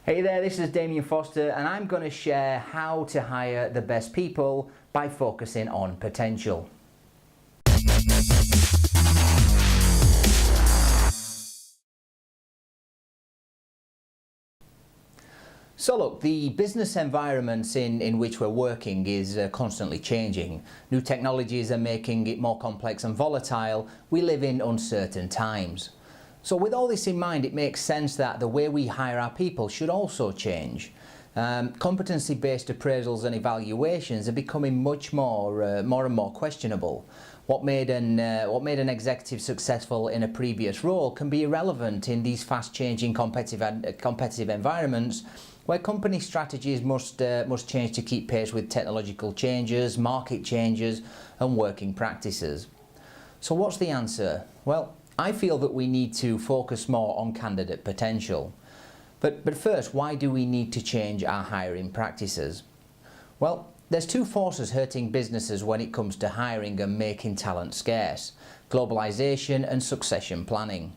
Hey there, this is Damian Foster and I'm going to share how to hire the best people by focusing on potential. So look, the business environments in which we're working is constantly changing. New technologies are making it more complex and volatile. We live in uncertain times. So with all this in mind, it makes sense that the way we hire our people should also change. Competency-based appraisals and evaluations are becoming much more and more questionable. What made an executive successful in a previous role can be irrelevant in these fast-changing competitive environments, where company strategies must change to keep pace with technological changes, market changes, and working practices. So what's the answer? Well, I feel that we need to focus more on candidate potential. But first, why do we need to change our hiring practices? Well, there's two forces hurting businesses when it comes to hiring and making talent scarce: globalization and succession planning.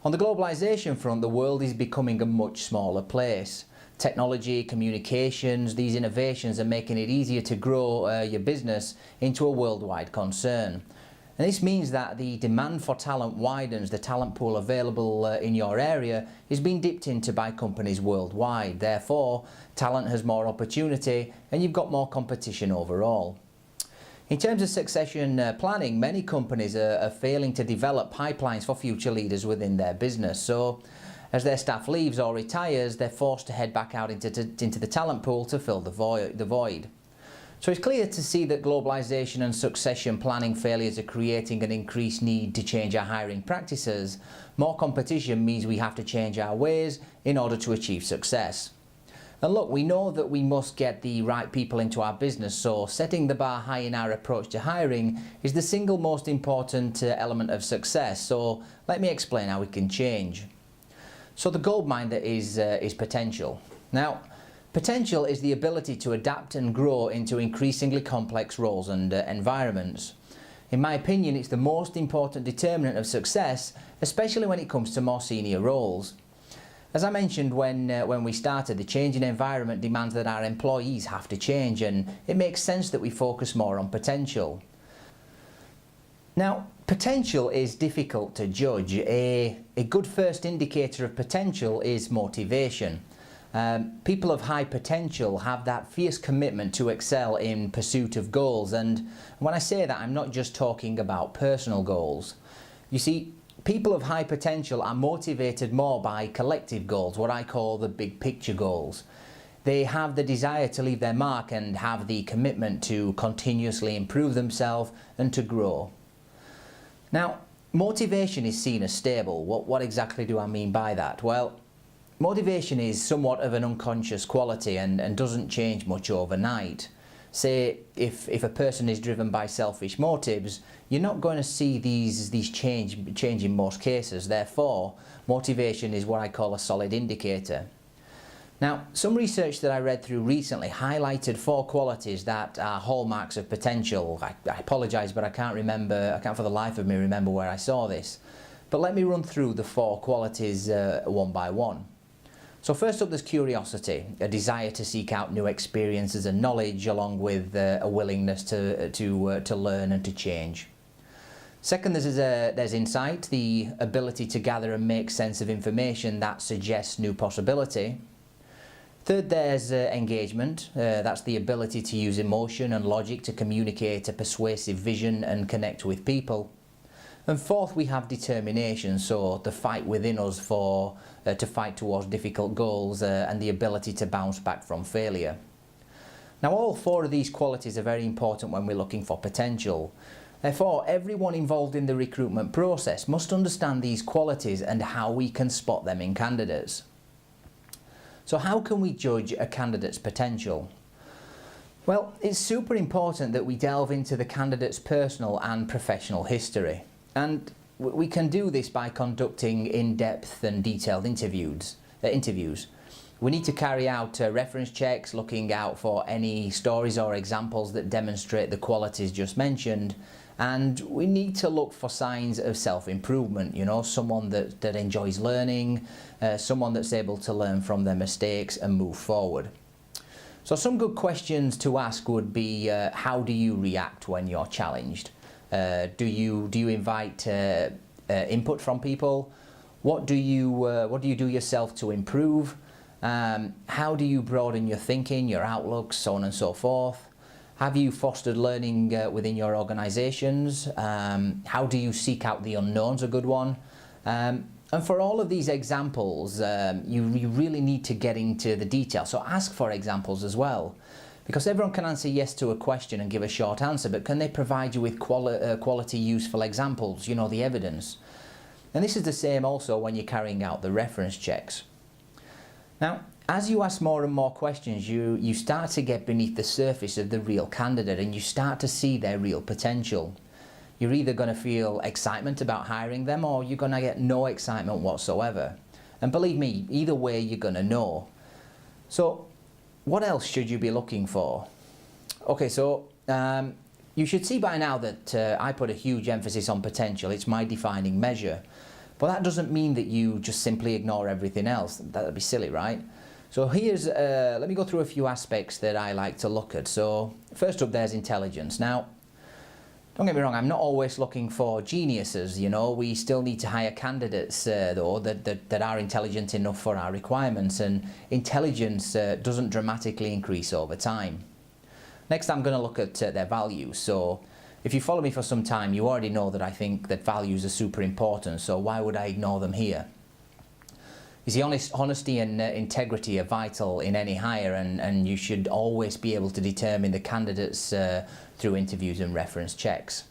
On the globalization front, the world is becoming a much smaller place. Technology, communications, these innovations are making it easier to grow your business into a worldwide concern. And this means that the demand for talent widens. The talent pool available in your area is being dipped into by companies worldwide. Therefore, talent has more opportunity and you've got more competition overall. In terms of succession planning, many companies are failing to develop pipelines for future leaders within their business. So, as their staff leaves or retires, they're forced to head back out into the talent pool to fill the void. So it's clear to see that globalization and succession planning failures are creating an increased need to change our hiring practices. More competition means we have to change our ways in order to achieve success. And look, we know that we must get the right people into our business, so setting the bar high in our approach to hiring is the single most important element of success. So let me explain how we can change. So the goldmine that is potential. Now, potential is the ability to adapt and grow into increasingly complex roles and environments. In my opinion, it's the most important determinant of success, especially when it comes to more senior roles. As I mentioned when we started, the changing environment demands that our employees have to change, and it makes sense that we focus more on potential. Now, potential is difficult to judge. A good first indicator of potential is motivation. People of high potential have that fierce commitment to excel in pursuit of goals, and when I say that, I'm not just talking about personal goals. You see, people of high potential are motivated more by collective goals, what I call the big picture goals. They have the desire to leave their mark and have the commitment to continuously improve themselves and to grow. Now, motivation is seen as stable. What exactly do I mean by that? Well, motivation is somewhat of an unconscious quality and doesn't change much overnight. Say, if a person is driven by selfish motives, you're not going to see these change in most cases. Therefore, motivation is what I call a solid indicator. Now, some research that I read through recently highlighted 4 qualities that are hallmarks of potential. I apologise, but I can't for the life of me remember where I saw this. But let me run through the 4 qualities one by one. So first up, there's curiosity, a desire to seek out new experiences and knowledge, along with a willingness to learn and to change. Second, there's insight, the ability to gather and make sense of information that suggests new possibility. Third, there's engagement. That's the ability to use emotion and logic to communicate a persuasive vision and connect with people. And fourth, we have determination, so the fight within us to fight towards difficult goals and the ability to bounce back from failure. Now, all 4 of these qualities are very important when we're looking for potential. Therefore, everyone involved in the recruitment process must understand these qualities and how we can spot them in candidates. So how can we judge a candidate's potential? Well, it's super important that we delve into the candidate's personal and professional history. And we can do this by conducting in-depth and detailed interviews. We need to carry out reference checks, looking out for any stories or examples that demonstrate the qualities just mentioned. And we need to look for signs of self-improvement, someone that enjoys learning, someone that's able to learn from their mistakes and move forward. So some good questions to ask would be, how do you react when you're challenged? Do you invite input from people? What do you do yourself to improve? How do you broaden your thinking, your outlook, so on and so forth? Have you fostered learning within your organisations? How do you seek out the unknown's a good one. And for all of these examples, you really need to get into the detail. So ask for examples as well. Because everyone can answer yes to a question and give a short answer, but can they provide you with quality, useful examples, the evidence? And this is the same also when you're carrying out the reference checks. Now, as you ask more and more questions, you start to get beneath the surface of the real candidate and you start to see their real potential. You're either going to feel excitement about hiring them or you're going to get no excitement whatsoever. And believe me, either way you're going to know. So, what else should you be looking for? Okay, so you should see by now that I put a huge emphasis on potential. It's my defining measure. But that doesn't mean that you just simply ignore everything else. That'd be silly, right? So here's, let me go through a few aspects that I like to look at. So first up, there's intelligence. Now, don't get me wrong, I'm not always looking for geniuses, We still need to hire candidates, though, that are intelligent enough for our requirements. And intelligence doesn't dramatically increase over time. Next, I'm going to look at their values. So if you follow me for some time, you already know that I think that values are super important. So why would I ignore them here? You see, honesty and integrity are vital in any hire, and you should always be able to determine the candidates through interviews and reference checks.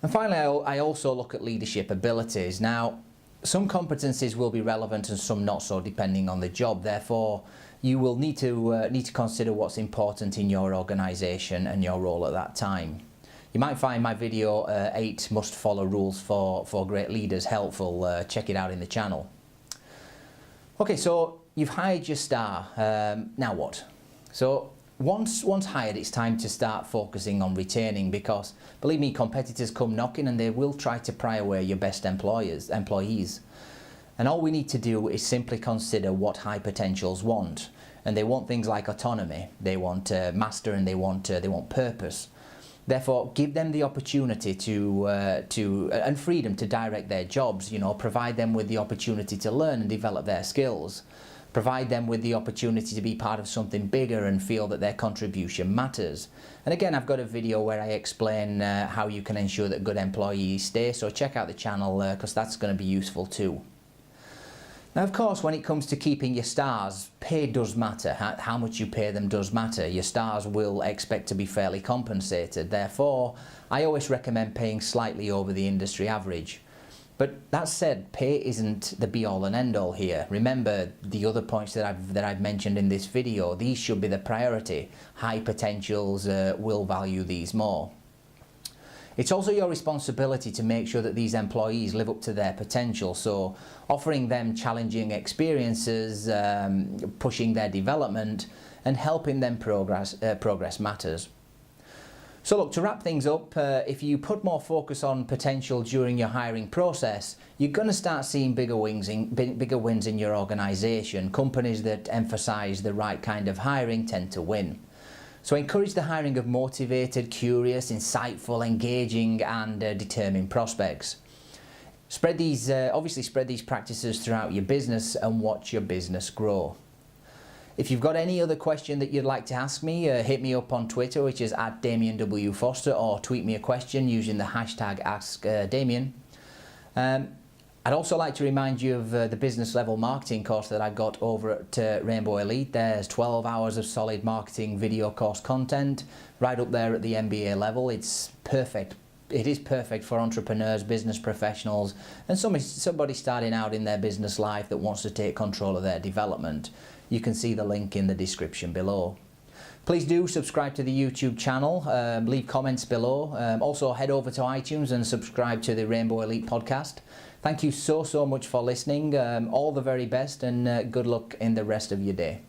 And finally, I also look at leadership abilities. Now, some competencies will be relevant and some not so, depending on the job. Therefore, you will need to consider what's important in your organisation and your role at that time. You might find my video 8 must follow rules for great leaders helpful. Check it out in the channel. Okay, so you've hired your star. Now what? So once hired, it's time to start focusing on retaining, because believe me, competitors come knocking and they will try to pry away your best employees. And all we need to do is simply consider what high potentials want. And they want things like autonomy, they want master, and they want purpose. Therefore, give them the opportunity to and freedom to direct their jobs. Provide them with the opportunity to learn and develop their skills. Provide them with the opportunity to be part of something bigger and feel that their contribution matters. And again, I've got a video where I explain how you can ensure that good employees stay. So check out the channel because that's going to be useful too. Now, of course, when it comes to keeping your stars, pay does matter. How much you pay them does matter. Your stars will expect to be fairly compensated. Therefore, I always recommend paying slightly over the industry average. But that said, pay isn't the be-all and end-all here. Remember the other points that I've mentioned in this video. These should be the priority. High potentials will value these more. It's also your responsibility to make sure that these employees live up to their potential, so offering them challenging experiences, pushing their development and helping them progress matters. So look, to wrap things up, if you put more focus on potential during your hiring process, you're going to start seeing bigger wins in your organisation. Companies that emphasise the right kind of hiring tend to win. So encourage the hiring of motivated, curious, insightful, engaging and determined prospects. Obviously spread these practices throughout your business and watch your business grow. If you've got any other question that you'd like to ask me, hit me up on Twitter, which is @DamianWFoster, or tweet me a question using the hashtag AskDamian. I'd also like to remind you of the business level marketing course that I've got over at Rainbow Elite. There's 12 hours of solid marketing video course content right up there at the MBA level. It's perfect. It is perfect for entrepreneurs, business professionals, and somebody starting out in their business life that wants to take control of their development. You can see the link in the description below. Please do subscribe to the YouTube channel, leave comments below. Also head over to iTunes and subscribe to the Rainbow Elite podcast. Thank you so much for listening. All the very best and good luck in the rest of your day.